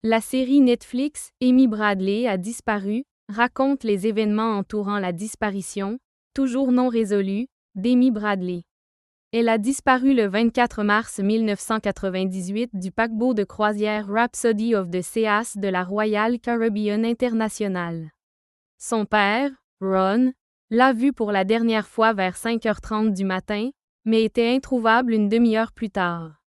La série Netflix « Amy Bradley a disparu » raconte les événements entourant la disparition, toujours non résolue, d'Amy Bradley. Elle a disparu le 24 mars 1998 du paquebot de croisière Rhapsody of the Seas de la Royal Caribbean International. Son père, Ron, l'a vue pour la dernière fois vers 5h30 du matin, mais était introuvable une demi-heure plus tard.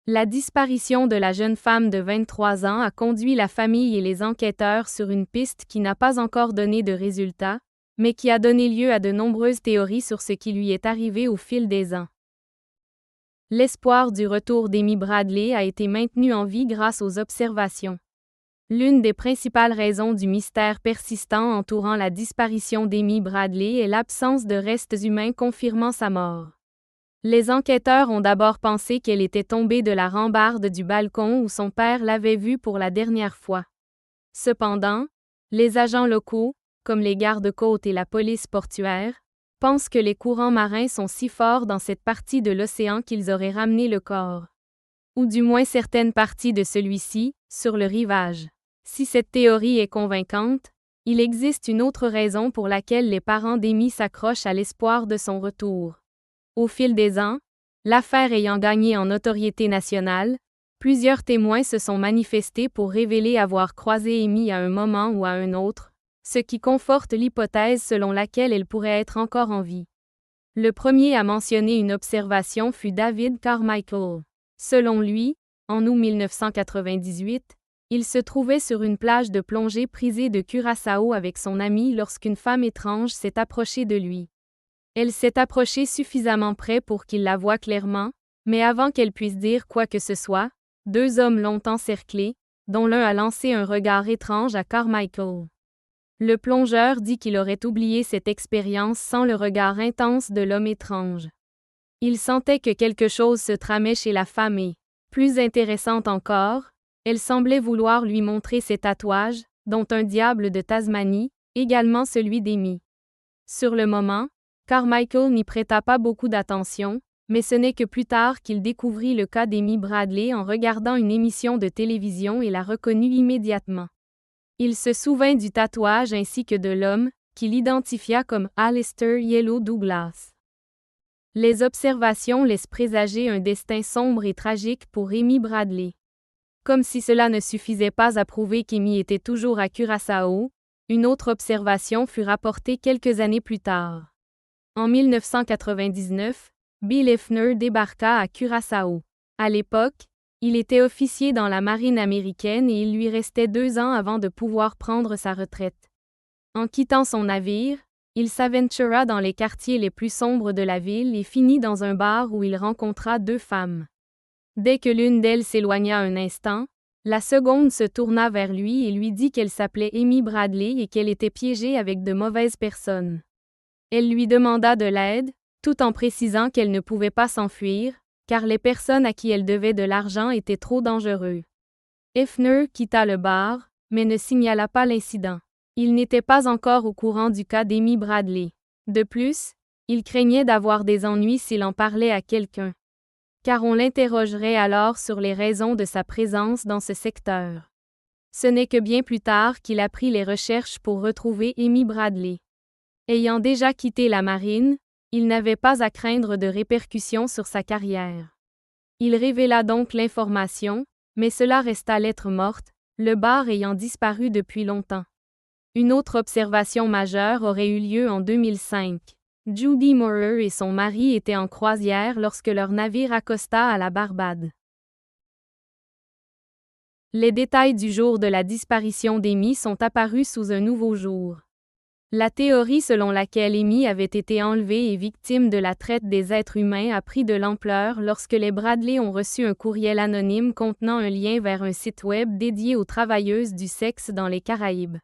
La disparition de la jeune femme de 23 ans a conduit la famille et les enquêteurs sur une piste qui n'a pas encore donné de résultats, mais qui a donné lieu à de nombreuses théories sur ce qui lui est arrivé au fil des ans. L'espoir du retour d'Amy Bradley a été maintenu en vie grâce aux observations. L'une des principales raisons du mystère persistant entourant la disparition d'Amy Bradley est l'absence de restes humains confirmant sa mort. Les enquêteurs ont d'abord pensé qu'elle était tombée de la rambarde du balcon où son père l'avait vue pour la dernière fois. Cependant, les agents locaux, comme les gardes-côtes et la police portuaire, pensent que les courants marins sont si forts dans cette partie de l'océan qu'ils auraient ramené le corps. Ou du moins certaines parties de celui-ci, sur le rivage. Si cette théorie est convaincante, il existe une autre raison pour laquelle les parents d'Amy s'accrochent à l'espoir de son retour. Au fil des ans, l'affaire ayant gagné en notoriété nationale, plusieurs témoins se sont manifestés pour révéler avoir croisé Amy à un moment ou à un autre, ce qui conforte l'hypothèse selon laquelle elle pourrait être encore en vie. Le premier à mentionner une observation fut David Carmichael. Selon lui, en août 1998, il se trouvait sur une plage de plongée prisée de Curaçao avec son ami lorsqu'une femme étrange s'est approchée de lui. Elle s'est approchée suffisamment près pour qu'il la voie clairement, mais avant qu'elle puisse dire quoi que ce soit, deux hommes l'ont encerclée, dont l'un a lancé un regard étrange à Carmichael. Le plongeur dit qu'il aurait oublié cette expérience sans le regard intense de l'homme étrange. Il sentait que quelque chose se tramait chez la femme et, plus intéressante encore, elle semblait vouloir lui montrer ses tatouages, dont un diable de Tasmanie, également celui d'Amy. Sur le moment, Carmichael n'y prêta pas beaucoup d'attention, mais ce n'est que plus tard qu'il découvrit le cas d'Amy Bradley en regardant une émission de télévision et la reconnut immédiatement. Il se souvint du tatouage ainsi que de l'homme, qu'il identifia comme Alistair Yellow Douglas. Les observations laissent présager un destin sombre et tragique pour Amy Bradley. Comme si cela ne suffisait pas à prouver qu'Amy était toujours à Curaçao, une autre observation fut rapportée quelques années plus tard. En 1999, Bill Hefner débarqua à Curaçao. À l'époque, il était officier dans la marine américaine et il lui restait 2 ans avant de pouvoir prendre sa retraite. En quittant son navire, il s'aventura dans les quartiers les plus sombres de la ville et finit dans un bar où il rencontra 2 femmes. Dès que l'une d'elles s'éloigna un instant, la seconde se tourna vers lui et lui dit qu'elle s'appelait Amy Bradley et qu'elle était piégée avec de mauvaises personnes. Elle lui demanda de l'aide, tout en précisant qu'elle ne pouvait pas s'enfuir, car les personnes à qui elle devait de l'argent étaient trop dangereux. Hefner quitta le bar, mais ne signala pas l'incident. Il n'était pas encore au courant du cas d'Amy Bradley. De plus, il craignait d'avoir des ennuis s'il en parlait à quelqu'un. Car on l'interrogerait alors sur les raisons de sa présence dans ce secteur. Ce n'est que bien plus tard qu'il apprit les recherches pour retrouver Amy Bradley. Ayant déjà quitté la marine, il n'avait pas à craindre de répercussions sur sa carrière. Il révéla donc l'information, mais cela resta lettre morte, le bar ayant disparu depuis longtemps. Une autre observation majeure aurait eu lieu en 2005. Judy Moorer et son mari étaient en croisière lorsque leur navire accosta à la Barbade. Les détails du jour de la disparition d'Amy sont apparus sous un nouveau jour. La théorie selon laquelle Amy avait été enlevée et victime de la traite des êtres humains a pris de l'ampleur lorsque les Bradley ont reçu un courriel anonyme contenant un lien vers un site web dédié aux travailleuses du sexe dans les Caraïbes.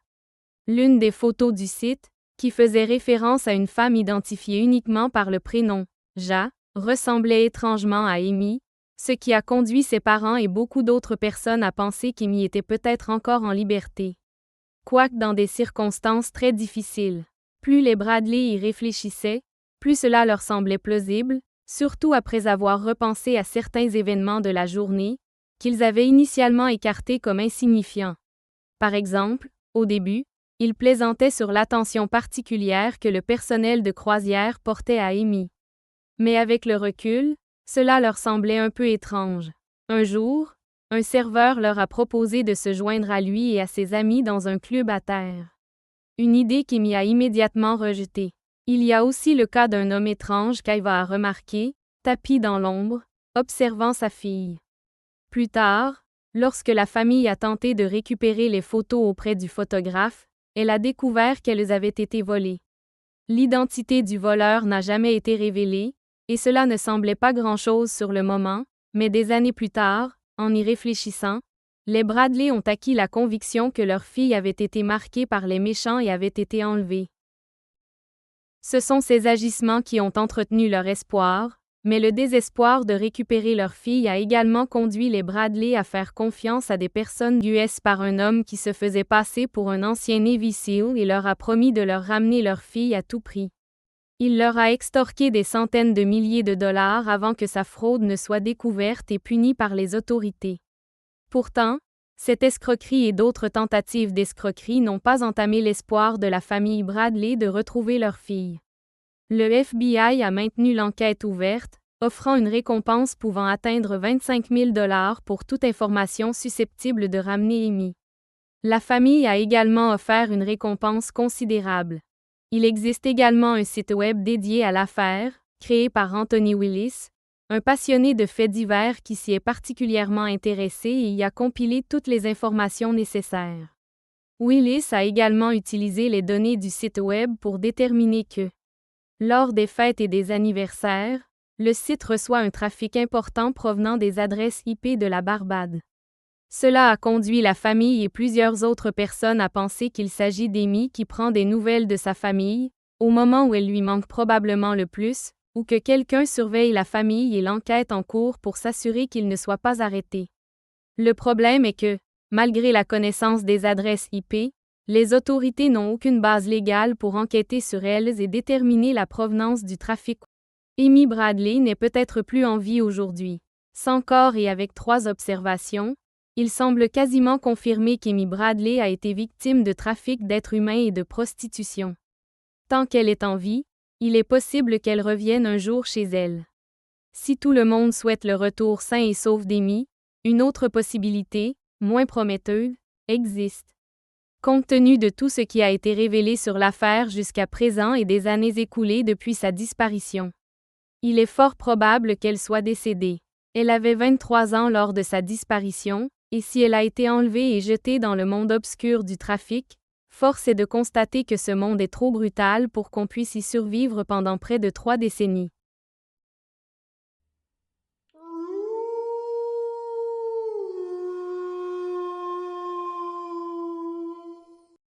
L'une des photos du site, qui faisait référence à une femme identifiée uniquement par le prénom « Ja », ressemblait étrangement à Amy, ce qui a conduit ses parents et beaucoup d'autres personnes à penser qu'Amy était peut-être encore en liberté. Quoique dans des circonstances très difficiles. Plus les Bradley y réfléchissaient, plus cela leur semblait plausible, surtout après avoir repensé à certains événements de la journée, qu'ils avaient initialement écartés comme insignifiants. Par exemple, au début, ils plaisantaient sur l'attention particulière que le personnel de croisière portait à Amy. Mais avec le recul, cela leur semblait un peu étrange. Un jour, un serveur leur a proposé de se joindre à lui et à ses amis dans un club à terre. Une idée qu'Amy a immédiatement rejetée. Il y a aussi le cas d'un homme étrange qu'Eva a remarqué, tapi dans l'ombre, observant sa fille. Plus tard, lorsque la famille a tenté de récupérer les photos auprès du photographe, elle a découvert qu'elles avaient été volées. L'identité du voleur n'a jamais été révélée, et cela ne semblait pas grand-chose sur le moment, mais des années plus tard, en y réfléchissant, les Bradley ont acquis la conviction que leur fille avait été marquée par les méchants et avait été enlevée. Ce sont ces agissements qui ont entretenu leur espoir, mais le désespoir de récupérer leur fille a également conduit les Bradley à faire confiance à des personnes US par un homme qui se faisait passer pour un ancien Navy SEAL et leur a promis de leur ramener leur fille à tout prix. Il leur a extorqué des centaines de milliers de dollars avant que sa fraude ne soit découverte et punie par les autorités. Pourtant, cette escroquerie et d'autres tentatives d'escroquerie n'ont pas entamé l'espoir de la famille Bradley de retrouver leur fille. Le FBI a maintenu l'enquête ouverte, offrant une récompense pouvant atteindre 25 000 $ pour toute information susceptible de ramener Amy. La famille a également offert une récompense considérable. Il existe également un site web dédié à l'affaire, créé par Anthony Willis, un passionné de faits divers qui s'y est particulièrement intéressé et y a compilé toutes les informations nécessaires. Willis a également utilisé les données du site web pour déterminer que, lors des fêtes et des anniversaires, le site reçoit un trafic important provenant des adresses IP de la Barbade. Cela a conduit la famille et plusieurs autres personnes à penser qu'il s'agit d'Amy qui prend des nouvelles de sa famille, au moment où elle lui manque probablement le plus, ou que quelqu'un surveille la famille et l'enquête en cours pour s'assurer qu'il ne soit pas arrêté. Le problème est que, malgré la connaissance des adresses IP, les autorités n'ont aucune base légale pour enquêter sur elles et déterminer la provenance du trafic. Amy Bradley n'est peut-être plus en vie aujourd'hui. Sans corps et avec 3 observations, il semble quasiment confirmé qu'Amy Bradley a été victime de trafic d'êtres humains et de prostitution. Tant qu'elle est en vie, il est possible qu'elle revienne un jour chez elle. Si tout le monde souhaite le retour sain et sauf d'Amy, une autre possibilité, moins prometteuse, existe. Compte tenu de tout ce qui a été révélé sur l'affaire jusqu'à présent et des années écoulées depuis sa disparition, il est fort probable qu'elle soit décédée. Elle avait 23 ans lors de sa disparition, et si elle a été enlevée et jetée dans le monde obscur du trafic, force est de constater que ce monde est trop brutal pour qu'on puisse y survivre pendant près de 3 décennies.